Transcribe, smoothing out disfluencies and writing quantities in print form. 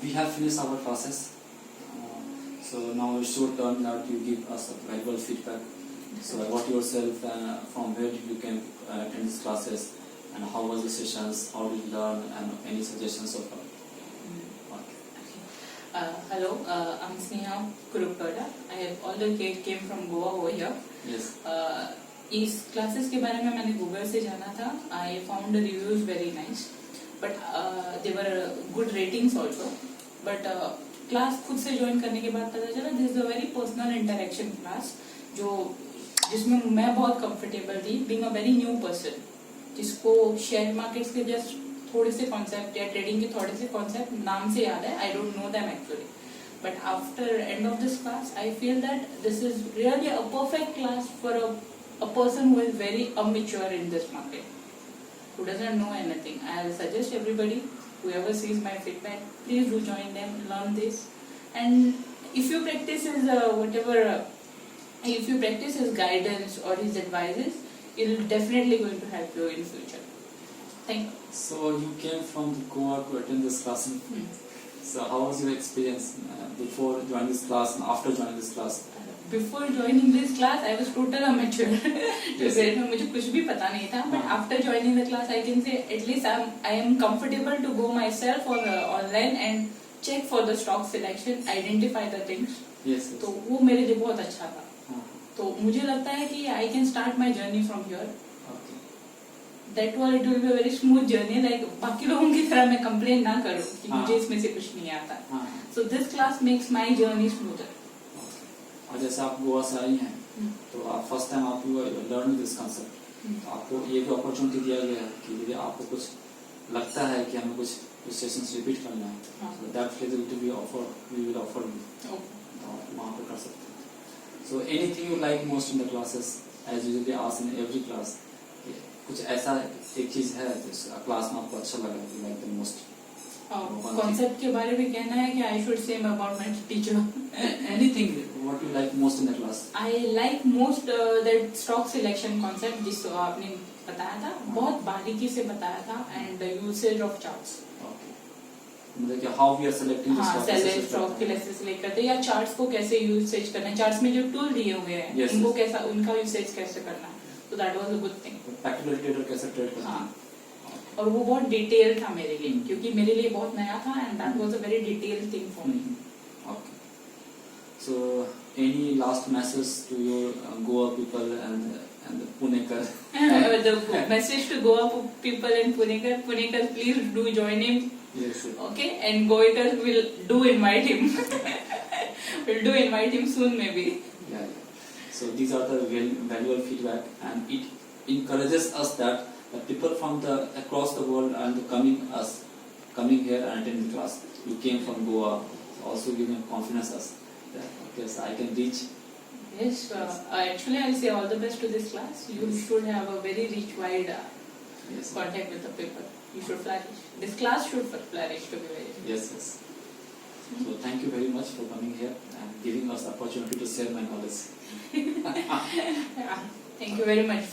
we have finished our classes. So now it's your turn now to give us a valuable feedback. So about yourself, from where did you can attend these classes, and how was the sessions, how did you learn, and any suggestions so far? Hello, I'm Sneha Kurupkada. I have already came from Goa over here. Yes. इस classes के बारे में मैंने Google से जाना था. I found the reviews very nice, but there were good ratings also. But class खुद से ज्वाइन करने के बाद पता चला this is a very personal interaction class, जिसमें मैं बहुत कंफर्टेबल थी, being a very new person, जिसको शेयर मार्केट्स के जस्ट थोड़े से कॉन्सेप्ट या ट्रेडिंग के थोड़े से कॉन्सेप्ट नाम से याद है. I don't know them actually, but after end of this class I feel that this is really a perfect class for a person who is very immature in this market, who doesn't know anything. I will suggest everybody, whoever sees my feedback, please do join them, learn this, and if you practice his guidance or his advices, it will definitely going to help you in future. Thank you. So you came from Goa to attend this class. So how was your experience before joining this class and after joining this class? Before joining this class, I was total amateur. Yes. मुझे कुछ भी पता नहीं था. But after joining the class, I can say at least I am comfortable to go myself or online and check for the stock selection, identify the things. Yes. तो वो मेरे लिए बहुत अच्छा था. तो मुझे लगता है कि I can start my journey from here. Okay. That was it will be a very smooth journey. Like बाकी लोगों की तरह मैं complain ना करूँ कि मुझे इसमें से कुछ नहीं आता. So this class makes my journey smoother. और जैसे आप गोवा से आई हैं, तो आप फर्स्ट टाइम आप लर्न दिस कंसेप्ट, तो आपको ये भी अपॉर्चुनिटी दिया गया है कि यदि आपको कुछ लगता है कि हमें कुछ सेशंस रिपीट करना है, तो that facility we will offer you, वहाँ पे कर सकते हैं. So anything you like most in the classes, as usually ask in every class, कुछ ऐसा एक चीज है जिस क्लास में आपको अच्छा लगा, you like the most? Concept के बारे में कहना है कि I should say about my teacher. Anything what you like most in the class? I like most that stock selection concept जिसको आपने बताया था, बहुत बारीकी से बताया था, एंड यूसेज ऑफ चार्ट्स. मतलब कि how we are selecting stock कैसे सिलेक्ट करते हैं, या चार्ट्स को कैसे यूसेज करना है, चार्ट्स में जो टूल दिए हुए हैं उनको कैसा उनका यूसेज कैसे करना है. तो that was a good thing. Practical trader कैसे ट्रेड करते हैं, और वो बहुत डिटेल था मेरे लिए, क्योंकि मेरे लिए बहुत नया था, and that was a very detailed thing for me. Okay. So any last message to your Goa people and पुणेकर? The message to Goa people and Punekar, please do join him. Yes. Okay, and Goikars will do invite him. We'll do invite him soon maybe. Yeah. So these are the valuable feedback, and it encourages us that the people from across the world and coming here and attending the class. You came from Goa, also giving confidence us that okay, so I can reach. Yes, actually I'll say all the best to this class. You should have a very rich, wide contact with the people. You should flourish. This class should flourish, to be very. Yes. So thank you very much for coming here and giving us the opportunity to share my knowledge. Yeah, thank you very much.